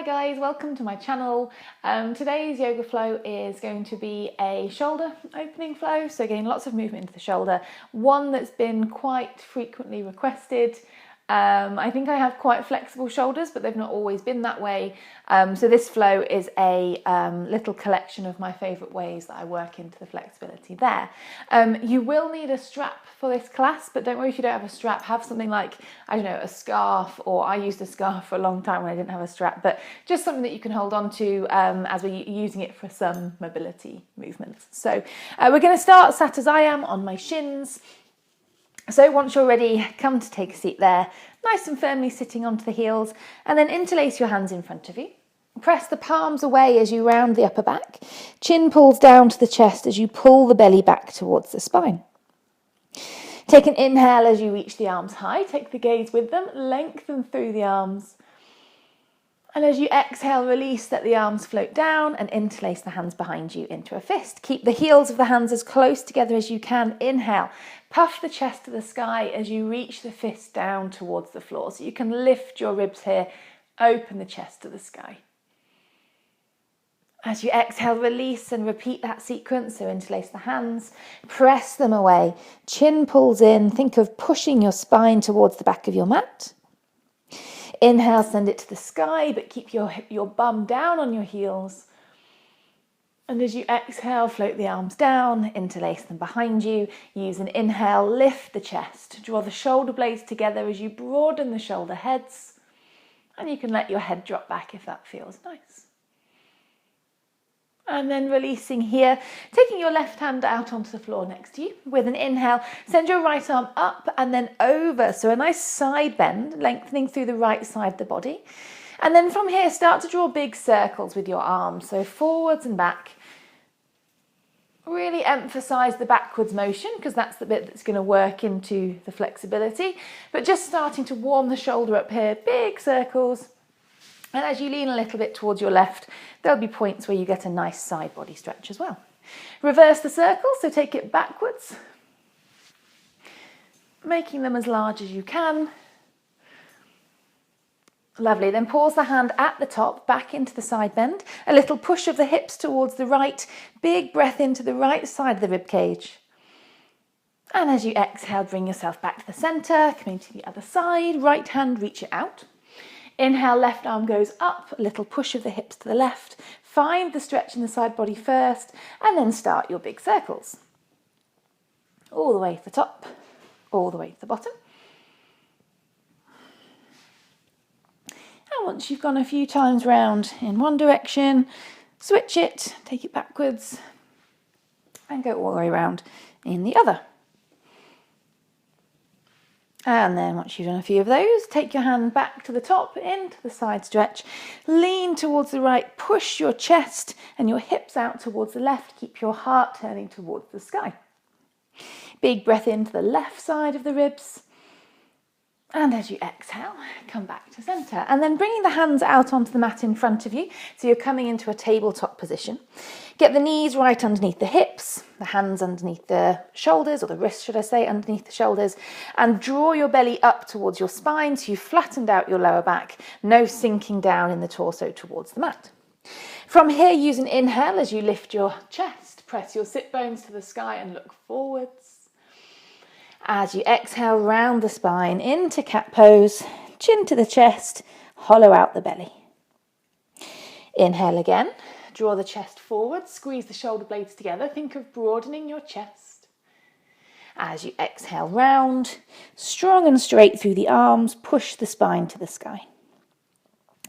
Hi guys, welcome to my channel. Today's yoga flow is going to be a shoulder opening flow, so getting lots of movement into the shoulder. One that's been quite frequently requested. I think I have quite flexible shoulders, but they've not always been that way. So this flow is a little collection of my favourite ways that I work into the flexibility there. You will need a strap for this class, but don't worry if you don't have a strap. Have something like, I don't know, a scarf, or I used a scarf for a long time when I didn't have a strap, but just something that you can hold on to as we're using it for some mobility movements. So we're going to start sat as I am on my shins. So once you're ready, come to take a seat there, nice and firmly sitting onto the heels, and then interlace your hands in front of you. Press the palms away as you round the upper back. Chin pulls down to the chest as you pull the belly back towards the spine. Take an inhale as you reach the arms high. Take the gaze with them, lengthen through the arms. And as you exhale, release, let the arms float down and interlace the hands behind you into a fist. Keep the heels of the hands as close together as you can. Inhale, puff the chest to the sky as you reach the fist down towards the floor. So you can lift your ribs here, open the chest to the sky. As you exhale, release and repeat that sequence. So interlace the hands, press them away. Chin pulls in. Think of pushing your spine towards the back of your mat. Inhale, send it to the sky, but keep your bum down on your heels. And as you exhale, float the arms down, interlace them behind you. Use an inhale, lift the chest. Draw the shoulder blades together as you broaden the shoulder heads. And you can let your head drop back if that feels nice. And then releasing here, taking your left hand out onto the floor next to you. With an inhale, send your right arm up and then over. So a nice side bend, lengthening through the right side of the body. And then from here, start to draw big circles with your arms. So forwards and back. Really emphasize the backwards motion because that's the bit that's going to work into the flexibility. But just starting to warm the shoulder up here, big circles. And as you lean a little bit towards your left, there'll be points where you get a nice side body stretch as well. Reverse the circle, so take it backwards, making them as large as you can. Lovely, then pause the hand at the top, back into the side bend. A little push of the hips towards the right, big breath into the right side of the rib cage. And as you exhale, bring yourself back to the centre, coming to the other side, right hand, reach it out. Inhale, left arm goes up, a little push of the hips to the left. Find the stretch in the side body first, and then start your big circles. All the way to the top, all the way to the bottom. And once you've gone a few times round in one direction, switch it, take it backwards, and go all the way around in the other. And then once you've done a few of those, take your hand back to the top, into the side stretch, lean towards the right, push your chest and your hips out towards the left, keep your heart turning towards the sky. Big breath into the left side of the ribs. And as you exhale, come back to centre. And then bringing the hands out onto the mat in front of you, so you're coming into a tabletop position. Get the knees right underneath the hips, the hands underneath the shoulders, or the wrists, should I say, underneath the shoulders, and draw your belly up towards your spine so you've flattened out your lower back, no sinking down in the torso towards the mat. From here, use an inhale as you lift your chest, press your sit bones to the sky and look forwards. As you exhale, round the spine into cat pose, chin to the chest, hollow out the belly. Inhale again, draw the chest forward, squeeze the shoulder blades together, think of broadening your chest. As you exhale, round, strong and straight through the arms, push the spine to the sky.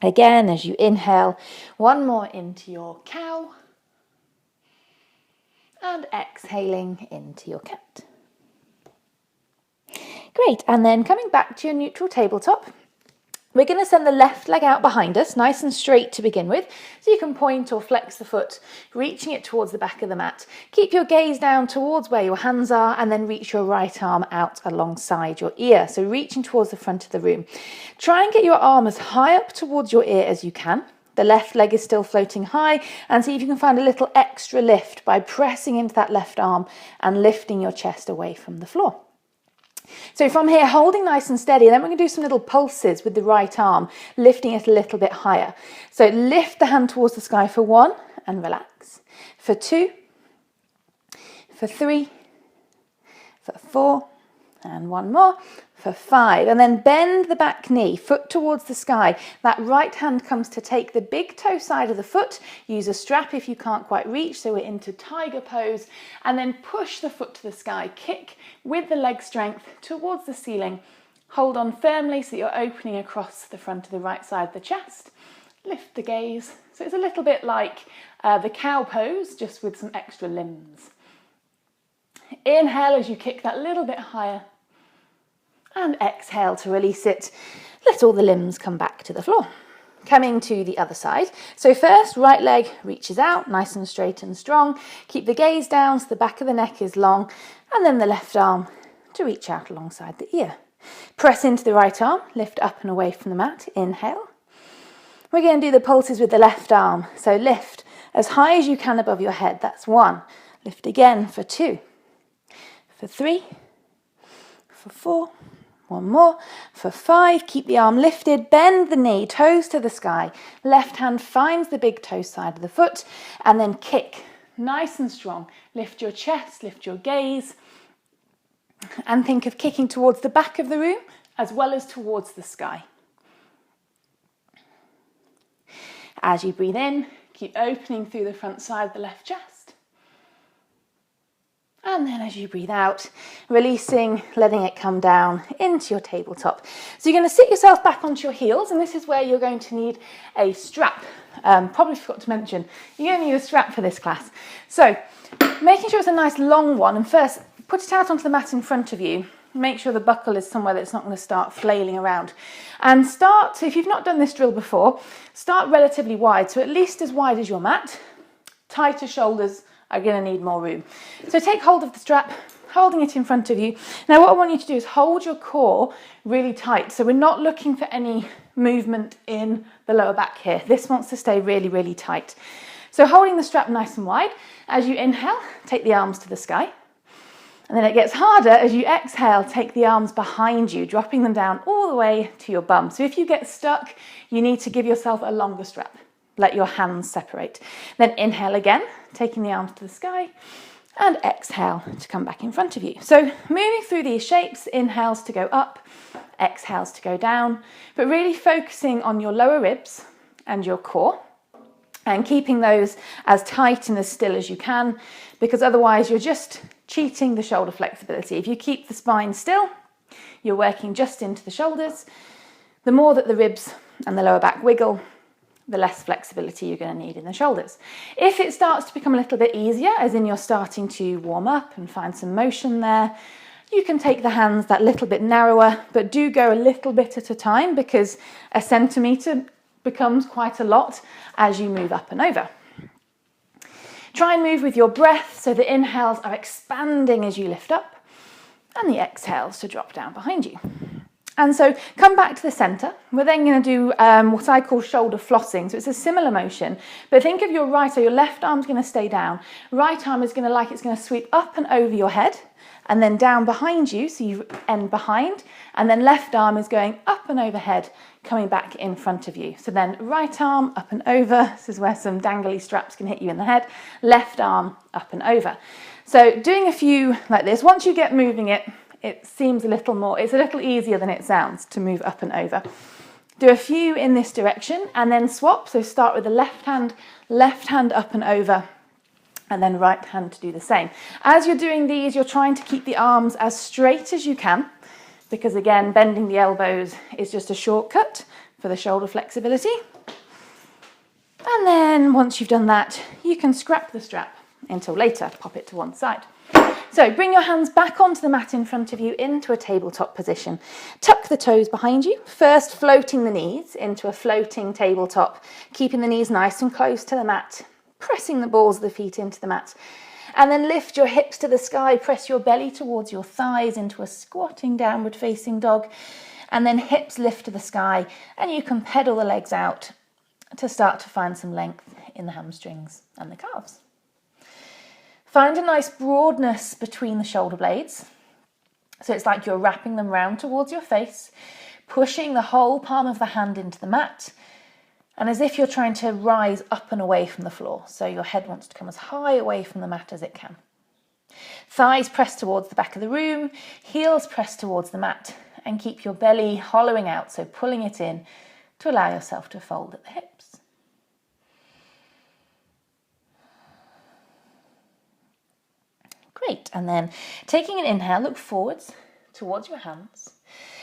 Again, as you inhale, one more into your cow, and exhaling into your cat. Great, and then coming back to your neutral tabletop, we're going to send the left leg out behind us, nice and straight to begin with, so you can point or flex the foot, reaching it towards the back of the mat. Keep your gaze down towards where your hands are, and then reach your right arm out alongside your ear, so reaching towards the front of the room. Try and get your arm as high up towards your ear as you can. The left leg is still floating high, and see if you can find a little extra lift by pressing into that left arm and lifting your chest away from the floor. So from here, holding nice and steady, then we're going to do some little pulses with the right arm, lifting it a little bit higher. So lift the hand towards the sky for 1 and relax. For 2, for 3, for 4, and 1 more, for 5. And then bend the back knee, foot towards the sky. That right hand comes to take the big toe side of the foot. Use a strap if you can't quite reach, so we're into tiger pose. And then push the foot to the sky. Kick with the leg strength towards the ceiling. Hold on firmly so that you're opening across the front of the right side of the chest. Lift the gaze. So it's a little bit like the cow pose, just with some extra limbs. Inhale as you kick that little bit higher. And exhale to release it. Let all the limbs come back to the floor. Coming to the other side. So first, right leg reaches out, nice and straight and strong. Keep the gaze down so the back of the neck is long. And then the left arm to reach out alongside the ear. Press into the right arm, lift up and away from the mat. Inhale. We're going to do the pulses with the left arm. So lift as high as you can above your head. That's 1. Lift again for 2, for 3, for 4. 1 more, for 5, keep the arm lifted, bend the knee, toes to the sky. Left hand finds the big toe side of the foot, and then kick, nice and strong. Lift your chest, lift your gaze, and think of kicking towards the back of the room, as well as towards the sky. As you breathe in, keep opening through the front side of the left chest. And then as you breathe out, releasing, letting it come down into your tabletop. So you're going to sit yourself back onto your heels, and this is where you're going to need a strap. Probably forgot to mention, you're going to need a strap for this class. So making sure it's a nice long one, and first put it out onto the mat in front of you. Make sure the buckle is somewhere that's not going to start flailing around. And start, if you've not done this drill before, start relatively wide, so at least as wide as your mat. Tighter shoulders are going to need more room. So take hold of the strap, holding it in front of you. Now what I want you to do is hold your core really tight. So we're not looking for any movement in the lower back here. This wants to stay really, really tight. So holding the strap nice and wide. As you inhale, take the arms to the sky. And then it gets harder as you exhale, take the arms behind you, dropping them down all the way to your bum. So if you get stuck, you need to give yourself a longer strap. Let your hands separate. Then inhale again, taking the arms to the sky, and exhale to come back in front of you. So moving through these shapes, inhales to go up, exhales to go down, but really focusing on your lower ribs and your core, and keeping those as tight and as still as you can, because otherwise you're just cheating the shoulder flexibility. If you keep the spine still, you're working just into the shoulders. The more that the ribs and the lower back wiggle, the less flexibility you're going to need in the shoulders. If it starts to become a little bit easier, as in you're starting to warm up and find some motion there, you can take the hands that little bit narrower, but do go a little bit at a time, because a centimetre becomes quite a lot as you move up and over. Try and move with your breath, so the inhales are expanding as you lift up, and the exhales to drop down behind you. And so come back to the centre. We're then going to do what I call shoulder flossing. So it's a similar motion, but think of your right, so your left arm's going to stay down. Right arm is going to sweep up and over your head, and then down behind you, so you end behind, and then left arm is going up and overhead, coming back in front of you. So then right arm up and over. This is where some dangly straps can hit you in the head. Left arm up and over. So doing a few like this. Once you get moving it seems it's a little easier than it sounds to move up and over. Do a few in this direction and then swap. So start with the left hand up and over, and then right hand to do the same. As you're doing these, you're trying to keep the arms as straight as you can, because again, bending the elbows is just a shortcut for the shoulder flexibility. And then once you've done that, you can scrap the strap until later, pop it to one side. So bring your hands back onto the mat in front of you into a tabletop position. Tuck the toes behind you, first floating the knees into a floating tabletop, keeping the knees nice and close to the mat, pressing the balls of the feet into the mat. And then lift your hips to the sky, press your belly towards your thighs into a squatting downward facing dog, and then hips lift to the sky, and you can pedal the legs out to start to find some length in the hamstrings and the calves. Find a nice broadness between the shoulder blades. So it's like you're wrapping them round towards your face, pushing the whole palm of the hand into the mat, and as if you're trying to rise up and away from the floor. So your head wants to come as high away from the mat as it can. Thighs press towards the back of the room, heels press towards the mat, and keep your belly hollowing out, so pulling it in to allow yourself to fold at the hips. Great, and then taking an inhale, look forwards towards your hands.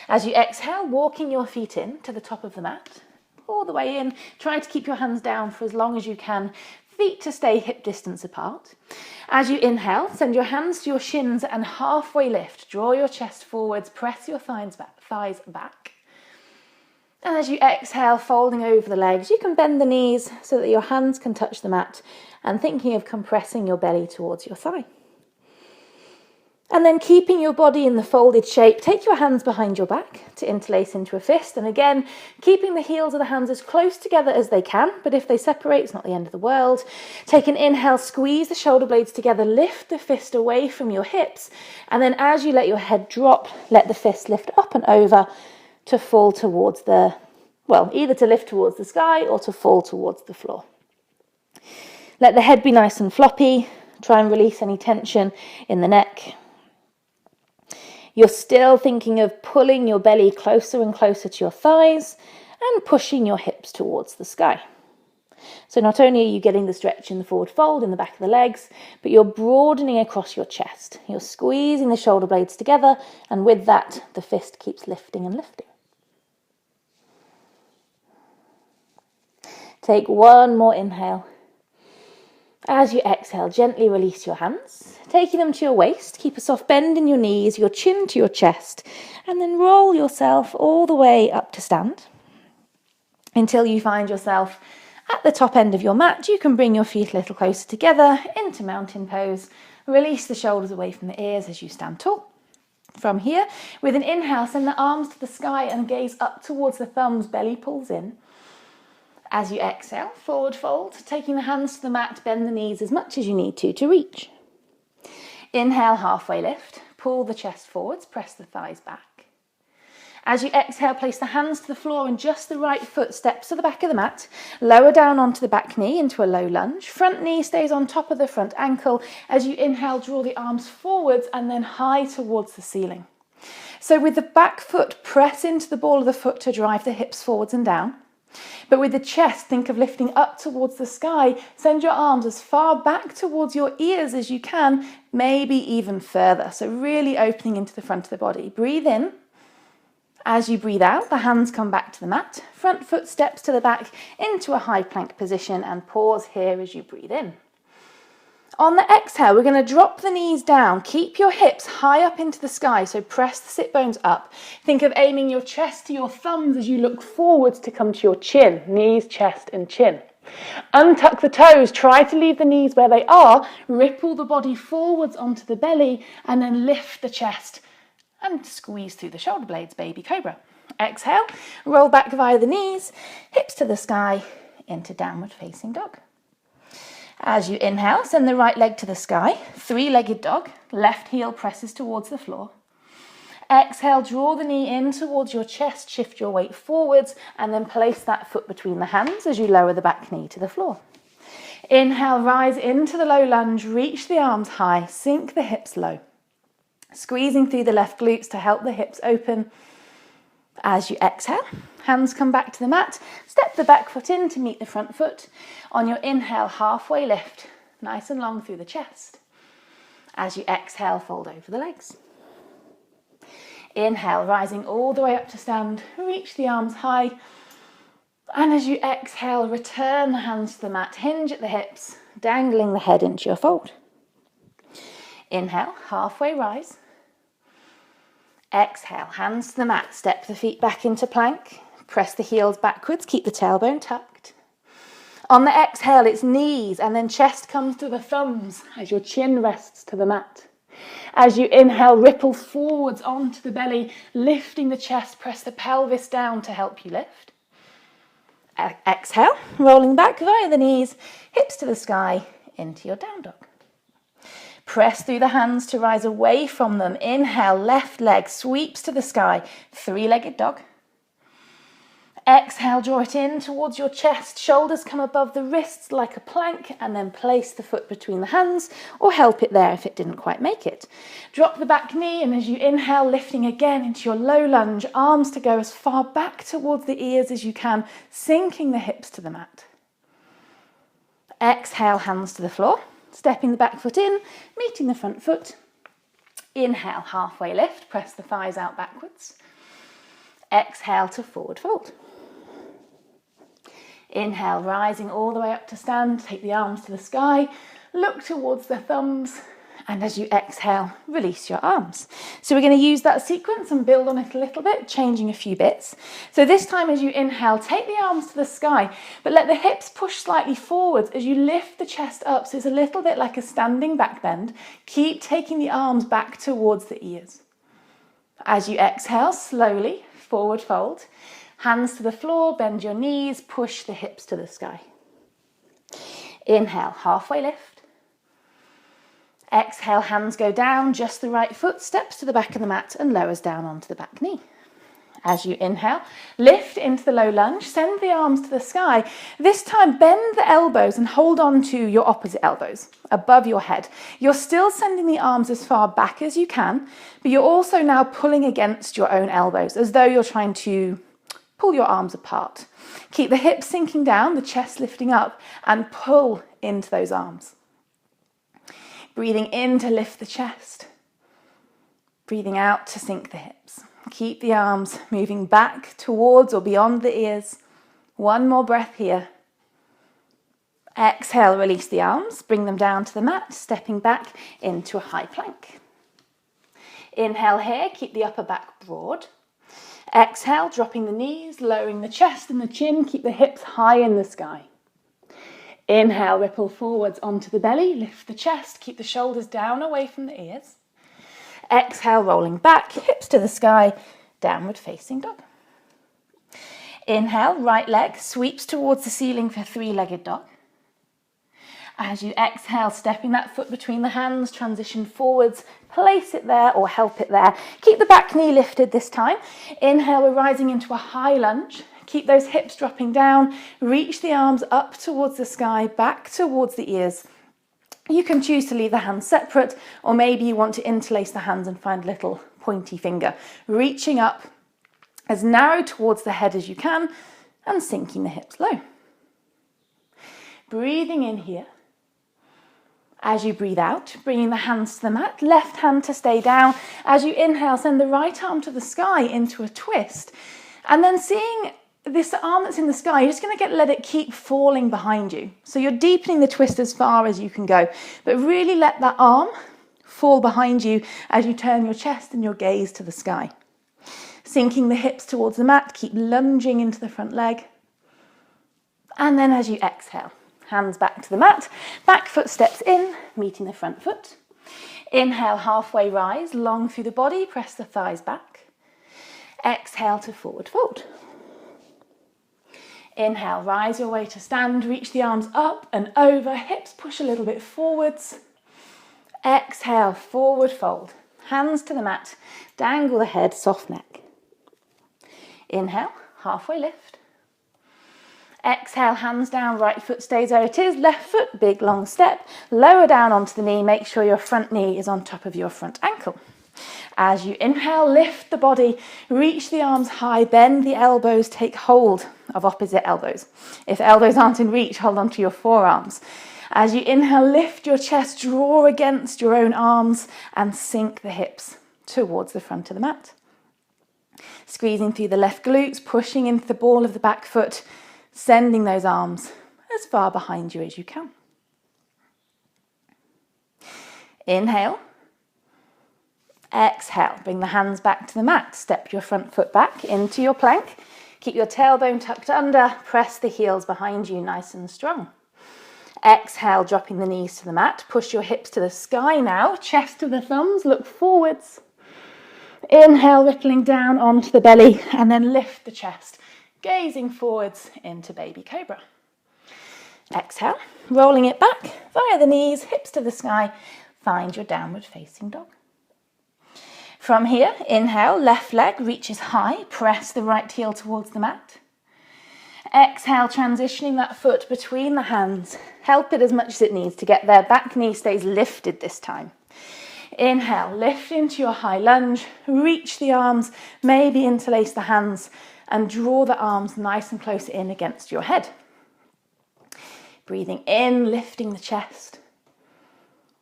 As you exhale, walking your feet in to the top of the mat, all the way in. Try to keep your hands down for as long as you can, feet to stay hip distance apart. As you inhale, send your hands to your shins and halfway lift. Draw your chest forwards, press your thighs back. And as you exhale, folding over the legs, you can bend the knees so that your hands can touch the mat, and thinking of compressing your belly towards your thigh. And then keeping your body in the folded shape, take your hands behind your back to interlace into a fist. And again, keeping the heels of the hands as close together as they can, but if they separate, it's not the end of the world. Take an inhale, squeeze the shoulder blades together, lift the fist away from your hips. And then as you let your head drop, let the fist lift up and over to fall towards either to lift towards the sky or to fall towards the floor. Let the head be nice and floppy. Try and release any tension in the neck. You're still thinking of pulling your belly closer and closer to your thighs and pushing your hips towards the sky. So not only are you getting the stretch in the forward fold in the back of the legs, but you're broadening across your chest. You're squeezing the shoulder blades together, and with that, the fist keeps lifting and lifting. Take one more inhale. As you exhale, gently release your hands, taking them to your waist. Keep a soft bend in your knees, your chin to your chest, and then roll yourself all the way up to stand. Until you find yourself at the top end of your mat, you can bring your feet a little closer together into mountain pose. Release the shoulders away from the ears as you stand tall. From here, with an inhale, send the arms to the sky and gaze up towards the thumbs, belly pulls in. As you exhale, forward fold, taking the hands to the mat, bend the knees as much as you need to reach. Inhale, halfway lift, pull the chest forwards, press the thighs back. As you exhale, place the hands to the floor and just the right foot steps to the back of the mat. Lower down onto the back knee into a low lunge. Front knee stays on top of the front ankle. As you inhale, draw the arms forwards and then high towards the ceiling. So with the back foot, press into the ball of the foot to drive the hips forwards and down. But with the chest, think of lifting up towards the sky. Send your arms as far back towards your ears as you can, maybe even further. So really opening into the front of the body. Breathe in. As you breathe out, the hands come back to the mat. Front foot steps to the back into a high plank position, and pause here as you breathe in. On the exhale, we're going to drop the knees down. Keep your hips high up into the sky, so press the sit bones up. Think of aiming your chest to your thumbs as you look forwards to come to your chin. Knees, chest and chin. Untuck the toes. Try to leave the knees where they are. Ripple the body forwards onto the belly and then lift the chest and squeeze through the shoulder blades, baby cobra. Exhale, roll back via the knees, hips to the sky, into downward facing dog. As you inhale, send the right leg to the sky, three-legged dog, left heel presses towards the floor. Exhale, draw the knee in towards your chest, shift your weight forwards, and then place that foot between the hands as you lower the back knee to the floor. Inhale, rise into the low lunge, reach the arms high, sink the hips low. Squeezing through the left glutes to help the hips open. As you exhale, hands come back to the mat, step the back foot in to meet the front foot. On your inhale, halfway lift, nice and long through the chest. As you exhale, fold over the legs. Inhale, rising all the way up to stand, reach the arms high. And as you exhale, return the hands to the mat, hinge at the hips, dangling the head into your fold. Inhale, halfway rise. Exhale, hands to the mat, step the feet back into plank, press the heels backwards, keep the tailbone tucked. On the exhale, it's knees and then chest comes to the thumbs as your chin rests to the mat. As you inhale, ripple forwards onto the belly, lifting the chest, press the pelvis down to help you lift. Exhale, rolling back via the knees, hips to the sky, into your down dog. Press through the hands to rise away from them. Inhale, left leg sweeps to the sky, three-legged dog. Exhale, draw it in towards your chest, shoulders come above the wrists like a plank, and then place the foot between the hands, or help it there if it didn't quite make it. Drop the back knee, and as you inhale, lifting again into your low lunge, arms to go as far back towards the ears as you can, sinking the hips to the mat. Exhale, hands to the floor, stepping the back foot in, meeting the front foot. Inhale, halfway lift, press the thighs out backwards. Exhale to forward fold. Inhale, rising all the way up to stand, take the arms to the sky, look towards the thumbs, and as you exhale, release your arms. So we're going to use that sequence and build on it a little bit, changing a few bits. So this time as you inhale, take the arms to the sky, but let the hips push slightly forwards as you lift the chest up, so it's a little bit like a standing back bend. Keep taking the arms back towards the ears. As you exhale, slowly, forward fold. Hands to the floor, bend your knees, push the hips to the sky. Inhale, halfway lift. Exhale, hands go down, just the right foot steps to the back of the mat and lowers down onto the back knee. As you inhale, lift into the low lunge, send the arms to the sky. This time, bend the elbows and hold on to your opposite elbows above your head. You're still sending the arms as far back as you can, but you're also now pulling against your own elbows as though you're trying to pull your arms apart. Keep the hips sinking down, the chest lifting up, and pull into those arms. Breathing in to lift the chest. Breathing out to sink the hips. Keep the arms moving back towards or beyond the ears. One more breath here. Exhale, release the arms, bring them down to the mat, stepping back into a high plank. Inhale here, keep the upper back broad. Exhale, dropping the knees, lowering the chest and the chin, keep the hips high in the sky. Inhale, ripple forwards onto the belly, lift the chest, keep the shoulders down away from the ears. Exhale, rolling back, hips to the sky, downward facing dog. Inhale, right leg sweeps towards the ceiling for three-legged dog. As you exhale, stepping that foot between the hands, transition forwards, place it there or help it there. Keep the back knee lifted this time. Inhale, we're rising into a high lunge. Keep those hips dropping down. Reach the arms up towards the sky, back towards the ears. You can choose to leave the hands separate, or maybe you want to interlace the hands and find a little pointy finger. Reaching up as narrow towards the head as you can and sinking the hips low. Breathing in here. As you breathe out, bringing the hands to the mat, left hand to stay down. As you inhale, send the right arm to the sky into a twist. And then seeing this arm that's in the sky, you're just going to let it keep falling behind you. So you're deepening the twist as far as you can go, but really let that arm fall behind you as you turn your chest and your gaze to the sky. Sinking the hips towards the mat, keep lunging into the front leg. And then as you exhale, hands back to the mat, back foot steps in, meeting the front foot. Inhale, halfway rise, long through the body, press the thighs back. Exhale to forward fold. Inhale, rise your way to stand, reach the arms up and over, hips push a little bit forwards. Exhale, forward fold, hands to the mat, dangle the head, soft neck. Inhale, halfway lift. Exhale, hands down, right foot stays where it is, left foot, big long step, lower down onto the knee, make sure your front knee is on top of your front ankle. As you inhale, lift the body, reach the arms high, bend the elbows, take hold of opposite elbows. If elbows aren't in reach, hold on to your forearms. As you inhale, lift your chest, draw against your own arms and sink the hips towards the front of the mat. Squeezing through the left glutes, pushing into the ball of the back foot, sending those arms as far behind you as you can. Inhale. Exhale, bring the hands back to the mat. Step your front foot back into your plank. Keep your tailbone tucked under. Press the heels behind you nice and strong. Exhale, dropping the knees to the mat. Push your hips to the sky now. Chest to the thumbs, look forwards. Inhale, rippling down onto the belly and then lift the chest, gazing forwards into baby cobra. Exhale, rolling it back via the knees, hips to the sky, find your downward facing dog. From here, inhale, left leg reaches high, press the right heel towards the mat. Exhale, transitioning that foot between the hands. Help it as much as it needs to get there. Back knee stays lifted this time. Inhale, lift into your high lunge, reach the arms, maybe interlace the hands and draw the arms nice and close in against your head. Breathing in, lifting the chest.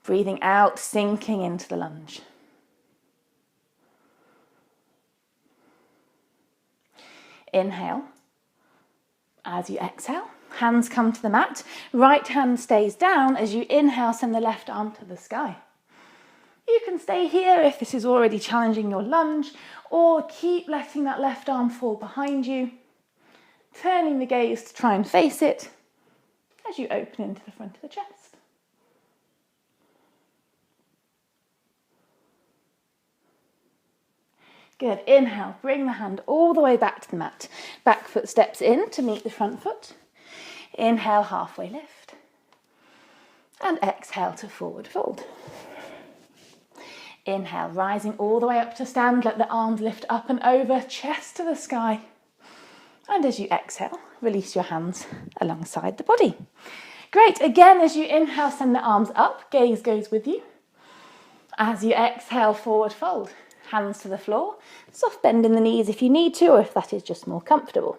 Breathing out, sinking into the lunge. Inhale. As you exhale, hands come to the mat. Right hand stays down. As you inhale, send the left arm to the sky. You can stay here if this is already challenging your lunge, or keep letting that left arm fall behind you, turning the gaze to try and face it as you open into the front of the chest. Good. Inhale, bring the hand all the way back to the mat. Back foot steps in to meet the front foot. Inhale, halfway lift. And exhale to forward fold. Inhale, rising all the way up to stand. Let the arms lift up and over, chest to the sky. And as you exhale, release your hands alongside the body. Great. Again, as you inhale, send the arms up. Gaze goes with you. As you exhale, forward fold. Hands to the floor, soft bend in the knees if you need to, or if that is just more comfortable.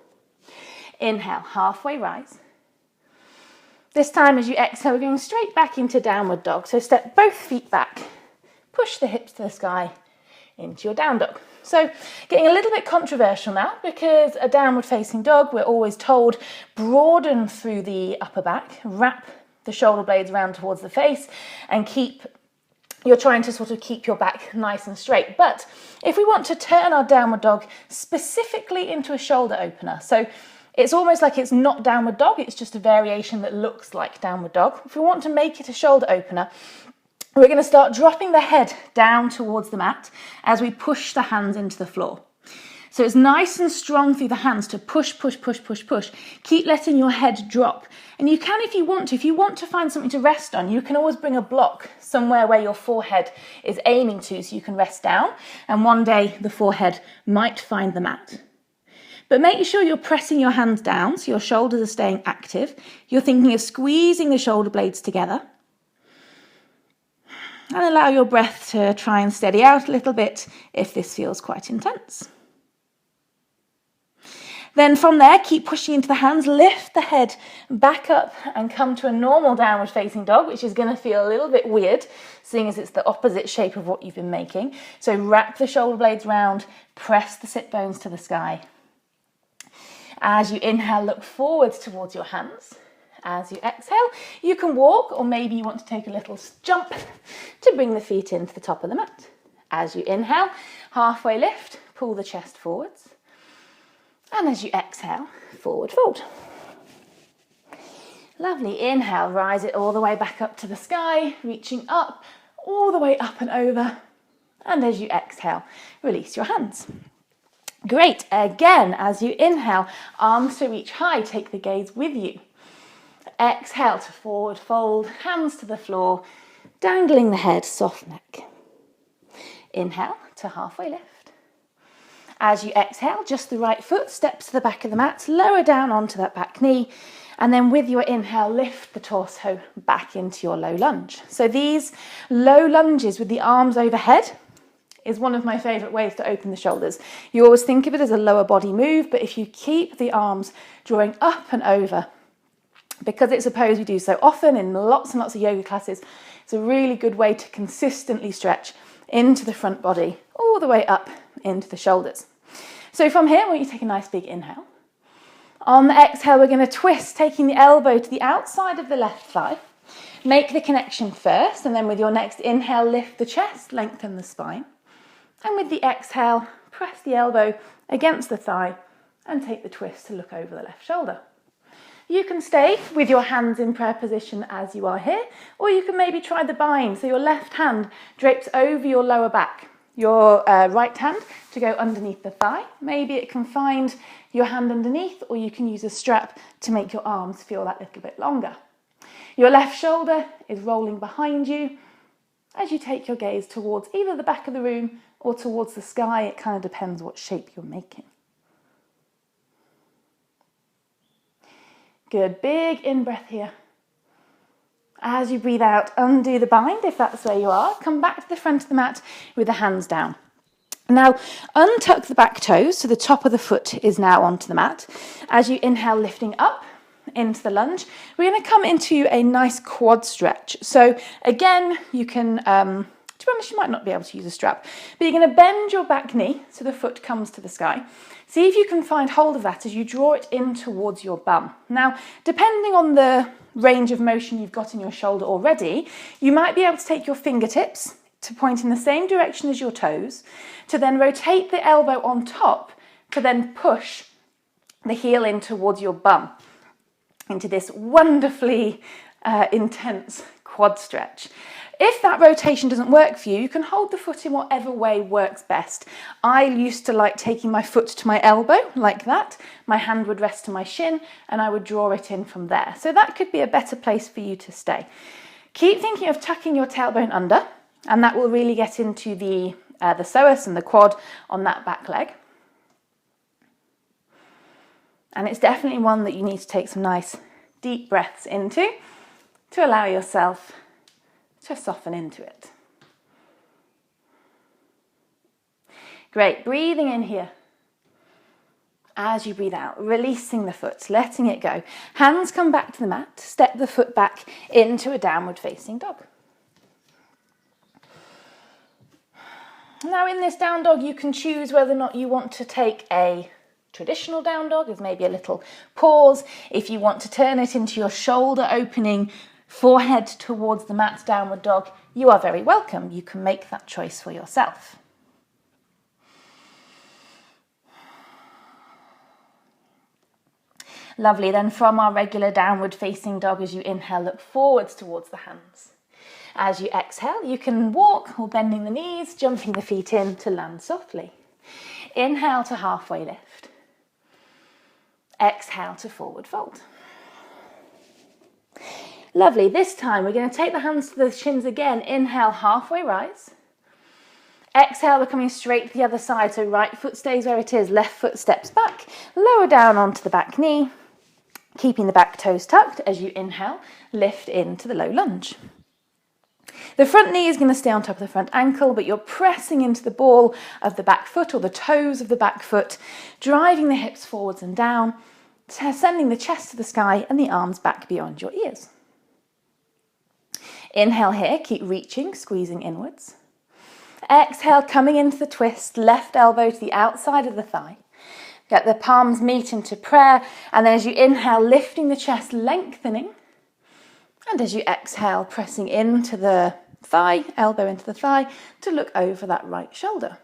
Inhale, halfway rise. This time as you exhale, we're going straight back into downward dog. So step both feet back, push the hips to the sky into your down dog. So getting a little bit controversial now, because a downward facing dog, we're always told, broaden through the upper back, wrap the shoulder blades around towards the face and you're trying to sort of keep your back nice and straight. But if we want to turn our downward dog specifically into a shoulder opener, so it's almost like it's not downward dog, it's just a variation that looks like downward dog. If we want to make it a shoulder opener, we're going to start dropping the head down towards the mat as we push the hands into the floor. So it's nice and strong through the hands to push, push, push, push, push. Keep letting your head drop. And you can if you want to. If you want to find something to rest on, you can always bring a block somewhere where your forehead is aiming to so you can rest down. And one day the forehead might find the mat. But make sure you're pressing your hands down so your shoulders are staying active. You're thinking of squeezing the shoulder blades together. And allow your breath to try and steady out a little bit if this feels quite intense. Then from there, keep pushing into the hands, lift the head back up and come to a normal downward facing dog, which is going to feel a little bit weird, seeing as it's the opposite shape of what you've been making. So wrap the shoulder blades round, press the sit bones to the sky. As you inhale, look forwards towards your hands. As you exhale, you can walk, or maybe you want to take a little jump to bring the feet into the top of the mat. As you inhale, halfway lift, pull the chest forwards. And as you exhale, forward fold. Lovely. Inhale, rise it all the way back up to the sky, reaching up, all the way up and over. And as you exhale, release your hands. Great. Again, as you inhale, arms to reach high, take the gaze with you. Exhale to forward fold, hands to the floor, dangling the head, soft neck. Inhale to halfway lift. As you exhale, just the right foot steps to the back of the mat, lower down onto that back knee, and then with your inhale, lift the torso back into your low lunge. So these low lunges with the arms overhead is one of my favourite ways to open the shoulders. You always think of it as a lower body move, but if you keep the arms drawing up and over, because it's a pose we do so often in lots and lots of yoga classes, it's a really good way to consistently stretch into the front body, all the way up into the shoulders. So from here, I want you to take a nice big inhale. On the exhale, we're going to twist, taking the elbow to the outside of the left thigh. Make the connection first, and then with your next inhale, lift the chest, lengthen the spine. And with the exhale, press the elbow against the thigh and take the twist to look over the left shoulder. You can stay with your hands in prayer position as you are here, or you can maybe try the bind. So your left hand drapes over your lower back, your right hand to go underneath the thigh. Maybe it can find your hand underneath, or you can use a strap to make your arms feel that little bit longer. Your left shoulder is rolling behind you, as you take your gaze towards either the back of the room or towards the sky. It kind of depends what shape you're making. Good, big in-breath here. As you breathe out, undo the bind if that's where you are. Come back to the front of the mat with the hands down. Now, untuck the back toes so the top of the foot is now onto the mat. As you inhale, lifting up into the lunge, we're going to come into a nice quad stretch. So again, you can, to be honest, you might not be able to use a strap, but you're going to bend your back knee so the foot comes to the sky. See if you can find hold of that as you draw it in towards your bum. Now, depending on the range of motion you've got in your shoulder already, you might be able to take your fingertips to point in the same direction as your toes, to then rotate the elbow on top, to then push the heel in towards your bum into this wonderfully intense quad stretch. If that rotation doesn't work for you, you can hold the foot in whatever way works best. I used to like taking my foot to my elbow like that. My hand would rest to my shin and I would draw it in from there. So that could be a better place for you to stay. Keep thinking of tucking your tailbone under, and that will really get into the psoas and the quad on that back leg. And it's definitely one that you need to take some nice deep breaths into to allow yourself to soften into it. Great, breathing in here. As you breathe out, releasing the foot, letting it go. Hands come back to the mat, step the foot back into a downward facing dog. Now in this down dog, you can choose whether or not you want to take a traditional down dog with maybe a little pause. If you want to turn it into your shoulder opening, forehead towards the mat downward dog, you are very welcome. You can make that choice for yourself. Lovely, then from our regular downward facing dog, as you inhale, look forwards towards the hands. As you exhale, you can walk or bending the knees, jumping the feet in to land softly. Inhale to halfway lift. Exhale to forward fold. Lovely, this time we're going to take the hands to the shins again. Inhale, halfway rise. Exhale, we're coming straight to the other side, so right foot stays where it is, left foot steps back, lower down onto the back knee, keeping the back toes tucked. As you inhale, lift into the low lunge. The front knee is going to stay on top of the front ankle, but you're pressing into the ball of the back foot or the toes of the back foot, driving the hips forwards and down, sending the chest to the sky and the arms back beyond your ears. Inhale here, keep reaching, squeezing inwards. Exhale, coming into the twist, left elbow to the outside of the thigh. Get the palms meet into prayer, and then as you inhale, lifting the chest, lengthening. And as you exhale, pressing into the thigh, elbow into the thigh, to look over that right shoulder.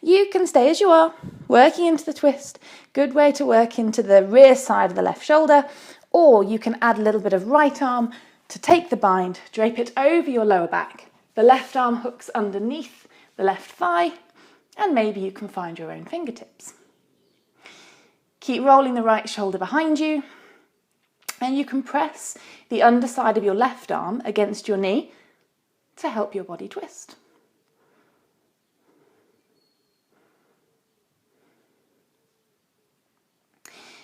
You can stay as you are, working into the twist. Good way to work into the rear side of the left shoulder, or you can add a little bit of right arm to take the bind, drape it over your lower back. The left arm hooks underneath the left thigh, and maybe you can find your own fingertips. Keep rolling the right shoulder behind you, and you can press the underside of your left arm against your knee to help your body twist.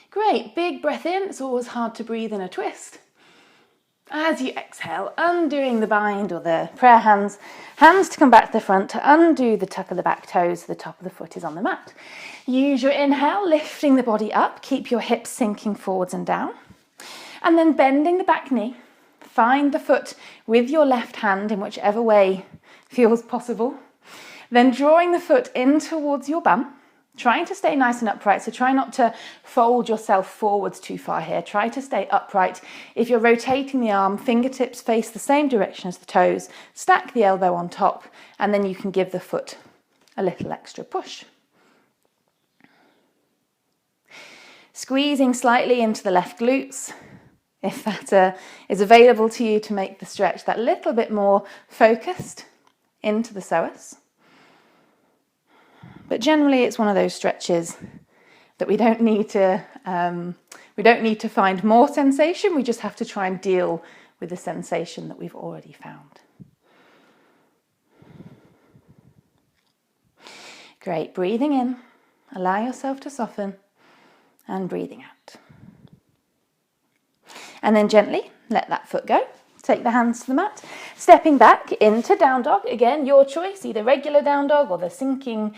Great, big breath in. It's always hard to breathe in a twist. As you exhale, undoing the bind or the prayer hands, hands to come back to the front to undo the tuck of the back toes so the top of the foot is on the mat. Use your inhale, lifting the body up, keep your hips sinking forwards and down. And then bending the back knee, find the foot with your left hand in whichever way feels possible. Then drawing the foot in towards your bum, trying to stay nice and upright, so try not to fold yourself forwards too far here. Try to stay upright. If you're rotating the arm, fingertips face the same direction as the toes, stack the elbow on top, and then you can give the foot a little extra push. Squeezing slightly into the left glutes, if that is available to you, to make the stretch that little bit more focused into the psoas. But generally, it's one of those stretches that we don't need to find more sensation. We just have to try and deal with the sensation that we've already found. Great, breathing in, allow yourself to soften, and breathing out. And then gently let that foot go. Take the hands to the mat, stepping back into down dog. Again, your choice, either regular down dog or the sinking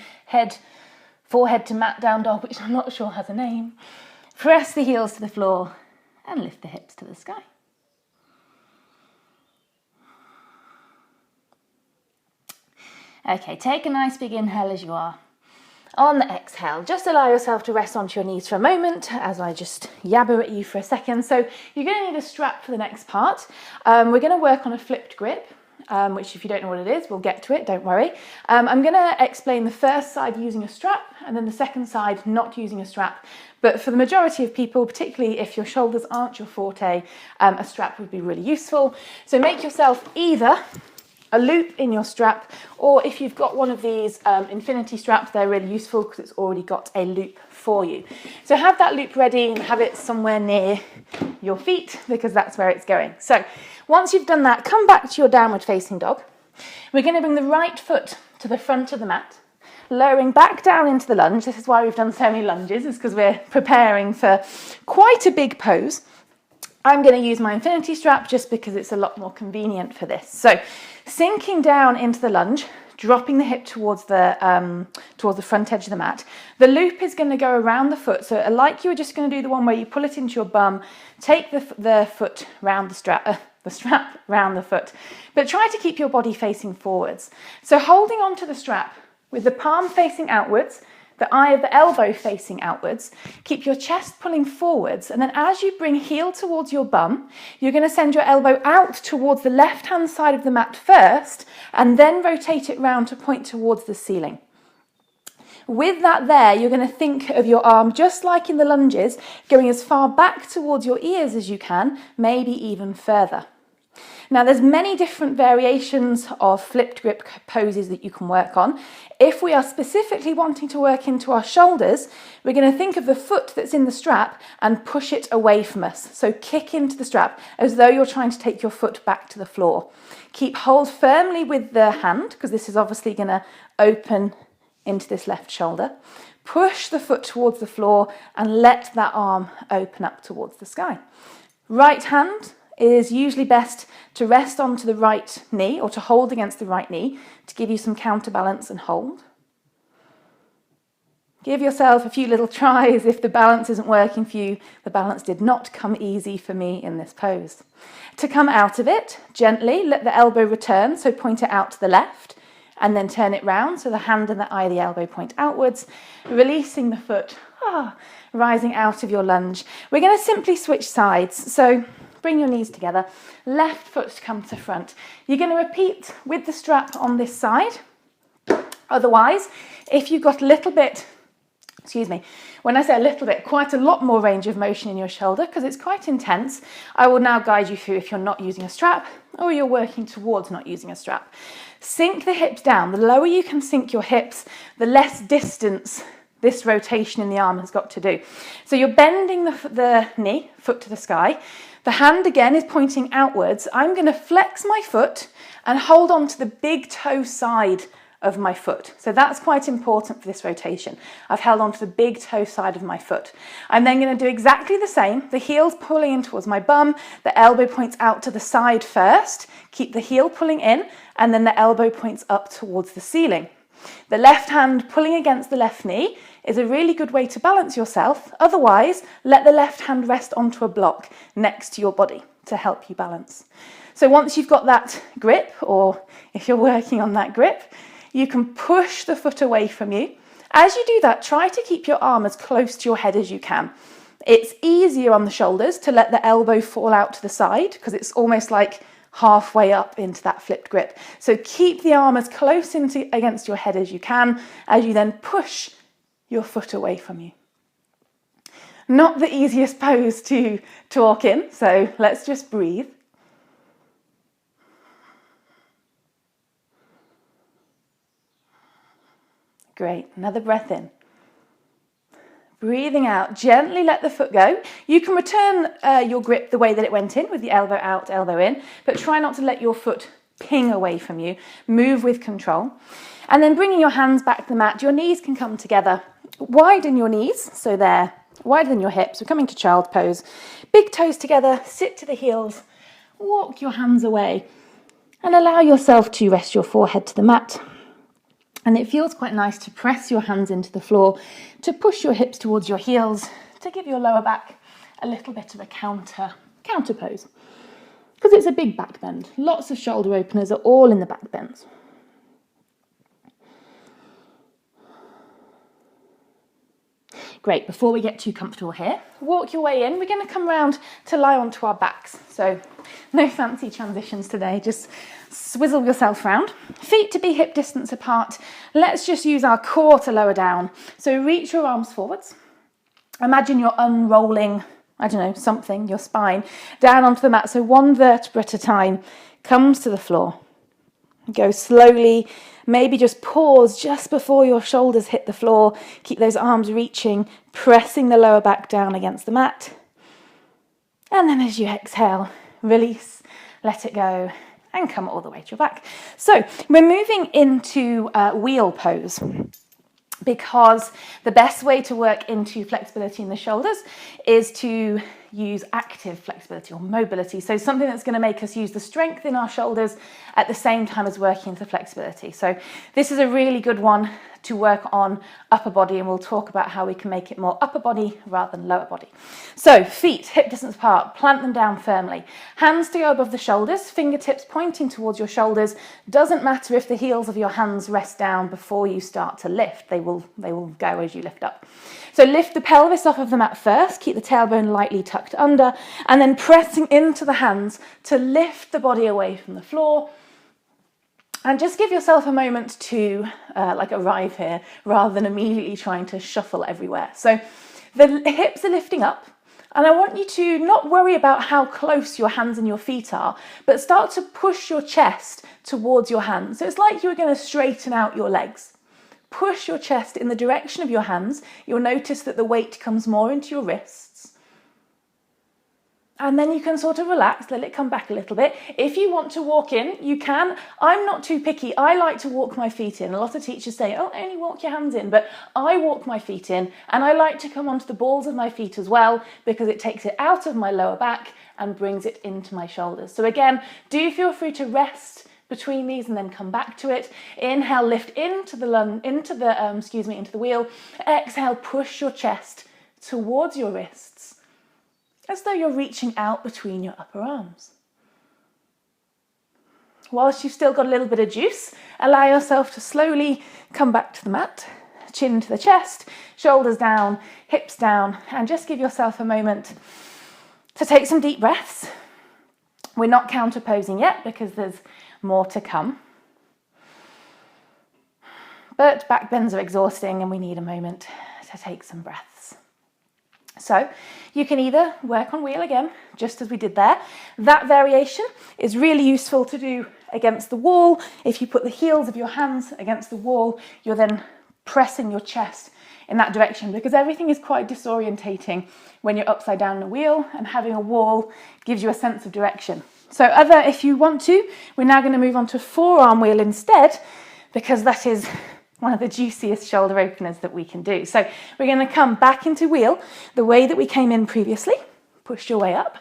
forehead to mat down dog, which I'm not sure has a name. Press the heels to the floor and lift the hips to the sky. Okay, take a nice big inhale as you are. On the exhale, just allow yourself to rest onto your knees for a moment as I just yabber at you for a second. So you're going to need a strap for the next part. We're going to work on a flipped grip, which if you don't know what it is, we'll get to it, don't worry. I'm going to explain the first side using a strap and then the second side not using a strap. But for the majority of people, particularly if your shoulders aren't your forte, a strap would be really useful. So make yourself either a loop in your strap, or if you've got one of these infinity straps, they're really useful because it's already got a loop for you. So have that loop ready and have it somewhere near your feet because that's where it's going. So once you've done that, come back to your downward facing dog. We're going to bring the right foot to the front of the mat, lowering back down into the lunge. This is why we've done so many lunges, is because we're preparing for quite a big pose. I'm going to use my infinity strap just because it's a lot more convenient for this. So sinking down into the lunge, dropping the hip towards the front edge of the mat. The loop is going to go around the foot. So like you were just going to do the one where you pull it into your bum, take the foot round the strap round the foot, but try to keep your body facing forwards. So holding onto the strap with the palm facing outwards, the eye of the elbow facing outwards, keep your chest pulling forwards, and then as you bring heel towards your bum, you're going to send your elbow out towards the left-hand side of the mat first, and then rotate it round to point towards the ceiling. With that there, you're going to think of your arm, just like in the lunges, going as far back towards your ears as you can, maybe even further. Now, there's many different variations of flipped grip poses that you can work on. If we are specifically wanting to work into our shoulders, we're going to think of the foot that's in the strap and push it away from us. So kick into the strap as though you're trying to take your foot back to the floor. Keep hold firmly with the hand, because this is obviously going to open into this left shoulder. Push the foot towards the floor and let that arm open up towards the sky. Right hand is usually best to rest onto the right knee or to hold against the right knee to give you some counterbalance and hold. Give yourself a few little tries if the balance isn't working for you. The balance did not come easy for me in this pose. To come out of it, gently let the elbow return, so point it out to the left, and then turn it round so the hand and the eye of the elbow point outwards, releasing the foot, rising out of your lunge. We're going to simply switch sides. So bring your knees together, left foot to come to front. You're going to repeat with the strap on this side. Otherwise, if you've got a little bit, when I say a little bit, quite a lot more range of motion in your shoulder, because it's quite intense, I will now guide you through if you're not using a strap or you're working towards not using a strap. Sink the hips down. The lower you can sink your hips, the less distance this rotation in the arm has got to do. So you're bending the knee, foot to the sky. The hand again is pointing outwards. I'm going to flex my foot and hold on to the big toe side of my foot. So that's quite important for this rotation. I've held on to the big toe side of my foot. I'm then going to do exactly the same. The heel's pulling in towards my bum. The elbow points out to the side first. Keep the heel pulling in, and then the elbow points up towards the ceiling. The left hand pulling against the left knee is a really good way to balance yourself. Otherwise, let the left hand rest onto a block next to your body to help you balance. So once you've got that grip, or if you're working on that grip, you can push the foot away from you. As you do that, try to keep your arm as close to your head as you can. It's easier on the shoulders to let the elbow fall out to the side because it's almost like halfway up into that flipped grip. So keep the arm as close against your head as you can as you then push your foot away from you. Not the easiest pose to talk in, so let's just breathe. Great, another breath in. Breathing out, gently let the foot go. You can return your grip the way that it went in with the elbow out, elbow in, but try not to let your foot ping away from you. Move with control. And then bringing your hands back to the mat, your knees can come together. Widen your knees, so they're wider than your hips. We're coming to child pose. Big toes together, sit to the heels, walk your hands away, and allow yourself to rest your forehead to the mat. And it feels quite nice to press your hands into the floor, to push your hips towards your heels, to give your lower back a little bit of a counter pose. Because it's a big back bend. Lots of shoulder openers are all in the back bends. Great, before we get too comfortable here, walk your way in. We're going to come round to lie onto our backs. So no fancy transitions today, just swizzle yourself round. Feet to be hip distance apart. Let's just use our core to lower down. So reach your arms forwards. Imagine you're unrolling, I don't know, something, your spine, down onto the mat. So one vertebra at a time comes to the floor. Go slowly, maybe just pause just before your shoulders hit the floor. Keep those arms reaching, pressing the lower back down against the mat. And then as you exhale, release, let it go, and come all the way to your back. So we're moving into wheel pose, because the best way to work into flexibility in the shoulders is to use active flexibility or mobility. So something that's going to make us use the strength in our shoulders at the same time as working into flexibility. So this is a really good one to work on upper body, and we'll talk about how we can make it more upper body rather than lower body. So feet hip distance apart, plant them down firmly. Hands to go above the shoulders, fingertips pointing towards your shoulders. Doesn't matter if the heels of your hands rest down before you start to lift. They will go as you lift up. So lift the pelvis off of the mat first, keep the tailbone lightly tucked under, and then pressing into the hands to lift the body away from the floor. And just give yourself a moment to arrive here rather than immediately trying to shuffle everywhere. So the hips are lifting up, and I want you to not worry about how close your hands and your feet are, but start to push your chest towards your hands. So it's like you're going to straighten out your legs. Push your chest in the direction of your hands. You'll notice that the weight comes more into your wrists. And then you can sort of relax, let it come back a little bit. If you want to walk in, you can. I'm not too picky. I like to walk my feet in. A lot of teachers say, oh, only walk your hands in. But I walk my feet in, and I like to come onto the balls of my feet as well, because it takes it out of my lower back and brings it into my shoulders. So again, do feel free to rest between these and then come back to it. Inhale, lift into the into the wheel. Exhale, push your chest towards your wrists, as though you're reaching out between your upper arms. Whilst you've still got a little bit of juice, allow yourself to slowly come back to the mat, chin to the chest, shoulders down, hips down, and just give yourself a moment to take some deep breaths. We're not counter-posing yet because there's more to come. But back bends are exhausting and we need a moment to take some breaths. So you can either work on wheel again, just as we did there. That variation is really useful to do against the wall. If you put the heels of your hands against the wall, you're then pressing your chest in that direction, because everything is quite disorientating when you're upside down in a wheel, and having a wall gives you a sense of direction. So if you want to, we're now going to move on to forearm wheel instead, because that is one of the juiciest shoulder openers that we can do. So we're going to come back into wheel the way that we came in previously. Push your way up.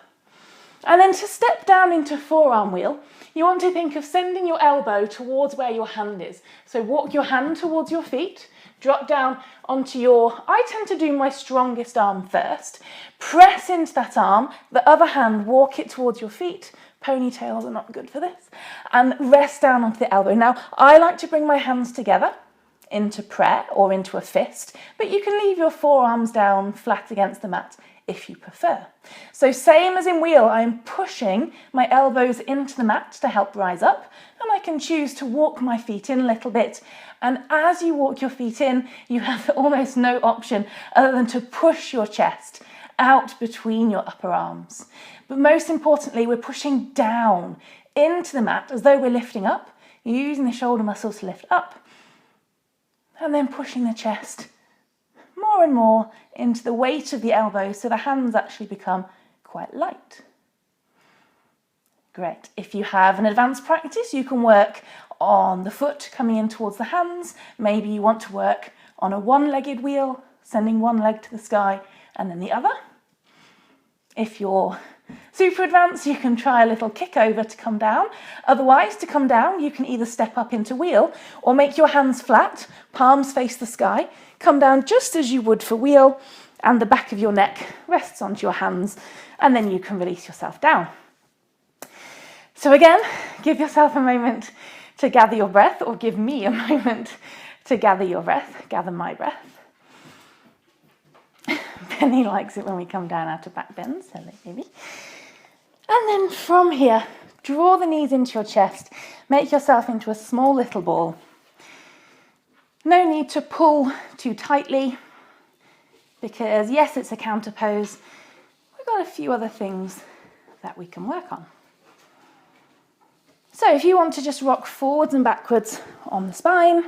And then to step down into forearm wheel, you want to think of sending your elbow towards where your hand is. So walk your hand towards your feet, drop down onto I tend to do my strongest arm first. Press into that arm, the other hand, walk it towards your feet. Ponytails are not good for this. And rest down onto the elbow. Now, I like to bring my hands together into prayer or into a fist, but you can leave your forearms down flat against the mat if you prefer. So same as in wheel, I'm pushing my elbows into the mat to help rise up, and I can choose to walk my feet in a little bit. And as you walk your feet in, you have almost no option other than to push your chest out between your upper arms. But most importantly, we're pushing down into the mat as though we're lifting up, using the shoulder muscles to lift up, and then pushing the chest more and more into the weight of the elbows, so the hands actually become quite light. Great. If you have an advanced practice, you can work on the foot coming in towards the hands. Maybe you want to work on a one-legged wheel, sending one leg to the sky and then the other. If you're super advanced, you can try a little kick over to come down. Otherwise, to come down, you can either step up into wheel or make your hands flat, palms face the sky, come down just as you would for wheel, and the back of your neck rests onto your hands, and then you can release yourself down. So again, give yourself a moment to gather your breath, or give me a moment to gather your breath, gather my breath. Benny likes it when we come down out of back bends, hello baby. And then from here, draw the knees into your chest, make yourself into a small little ball. No need to pull too tightly, because yes, it's a counter pose. We've got a few other things that we can work on. So if you want to just rock forwards and backwards on the spine,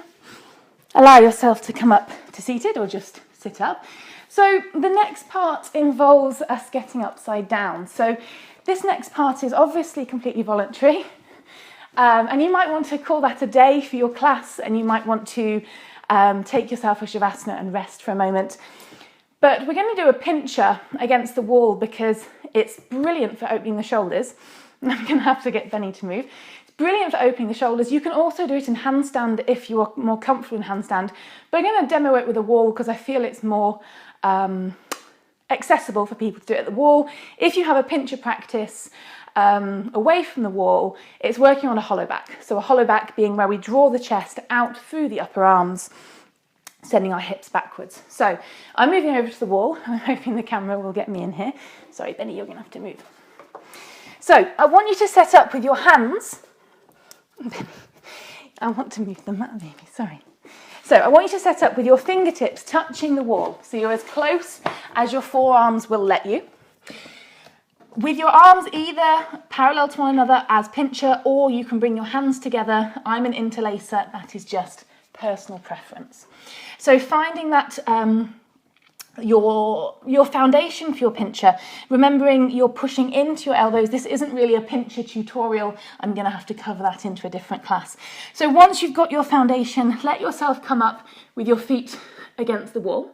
allow yourself to come up to seated or just sit up. So the next part involves us getting upside down. So this next part is obviously completely voluntary. And you might want to call that a day for your class, and you might want to take yourself a Shavasana and rest for a moment. But we're going to do a pincher against the wall because it's brilliant for opening the shoulders. I'm going to have to get Benny to move. It's brilliant for opening the shoulders. You can also do it in handstand if you're more comfortable in handstand. But I'm going to demo it with a wall because I feel it's more accessible for people to do it at the wall. If you have a pincher practice away from the wall, it's working on a Hollowback. So a Hollowback being where we draw the chest out through the upper arms, sending our hips backwards. So I'm moving over to the wall. I'm hoping the camera will get me in here. Sorry, Benny, you're going to have to move. So I want you to set up with your hands. Benny, I want to move the mat, baby, sorry. So I want you to set up with your fingertips touching the wall. So you're as close as your forearms will let you. With your arms either parallel to one another as pincher, or you can bring your hands together. I'm an interlacer, that is just personal preference. So finding that your foundation for your pincher, remembering you're pushing into your elbows. This isn't really a pincher tutorial. I'm going to have to cover that into a different class. So once you've got your foundation, let yourself come up with your feet against the wall.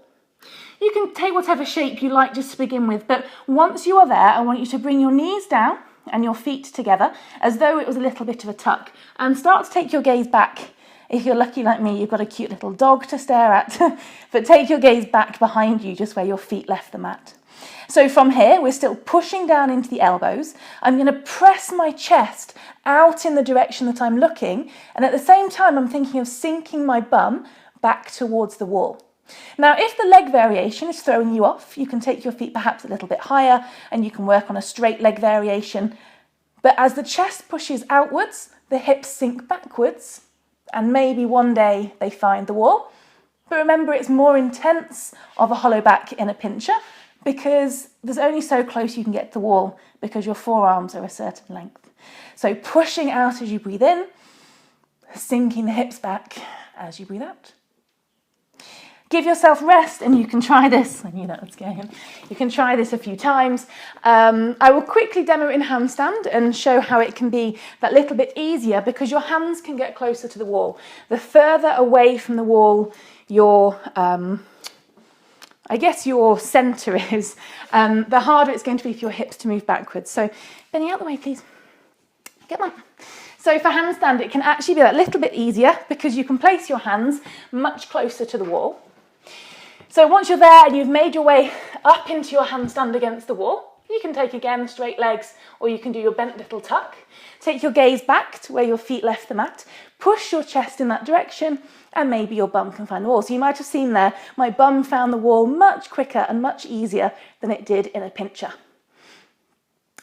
You can take whatever shape you like just to begin with, but once you are there, I want you to bring your knees down and your feet together as though it was a little bit of a tuck, and start to take your gaze back. If you're lucky like me, you've got a cute little dog to stare at, but take your gaze back behind you, just where your feet left the mat. So from here, we're still pushing down into the elbows. I'm going to press my chest out in the direction that I'm looking, and at the same time, I'm thinking of sinking my bum back towards the wall. Now, if the leg variation is throwing you off, you can take your feet perhaps a little bit higher, and you can work on a straight leg variation. But as the chest pushes outwards, the hips sink backwards, and maybe one day they find the wall. But remember, it's more intense of a Hollowback in a pincher because there's only so close you can get to the wall because your forearms are a certain length. So pushing out as you breathe in, sinking the hips back as you breathe out. Give yourself rest, and you can try this. I knew that was going. You can try this a few times. I will quickly demo in handstand and show how it can be that little bit easier because your hands can get closer to the wall. The further away from the wall your centre is, the harder it's going to be for your hips to move backwards. So, Benny, out the way, please. Come on. So for handstand, it can actually be that little bit easier because you can place your hands much closer to the wall. So once you're there and you've made your way up into your handstand against the wall, you can take again straight legs, or you can do your bent little tuck. Take your gaze back to where your feet left the mat, push your chest in that direction, and maybe your bum can find the wall. So you might have seen there, my bum found the wall much quicker and much easier than it did in a pincher.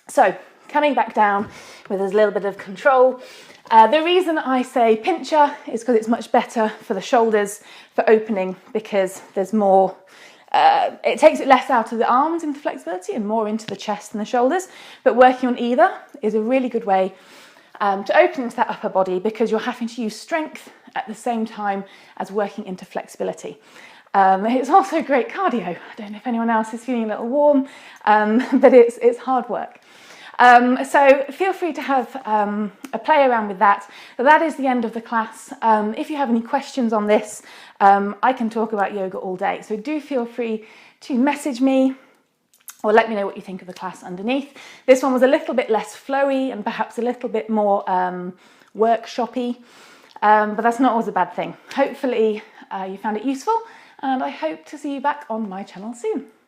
So coming back down with a little bit of control. The reason I say pincher is because it's much better for the shoulders for opening, because there's more, it takes it less out of the arms into flexibility and more into the chest and the shoulders. But working on either is a really good way to open into that upper body because you're having to use strength at the same time as working into flexibility. It's also great cardio. I don't know if anyone else is feeling a little warm, but it's hard work. So feel free to have a play around with that. But that is the end of the class. If you have any questions on this, I can talk about yoga all day. So do feel free to message me or let me know what you think of the class underneath. This one was a little bit less flowy and perhaps a little bit more workshoppy, but that's not always a bad thing. Hopefully you found it useful, and I hope to see you back on my channel soon.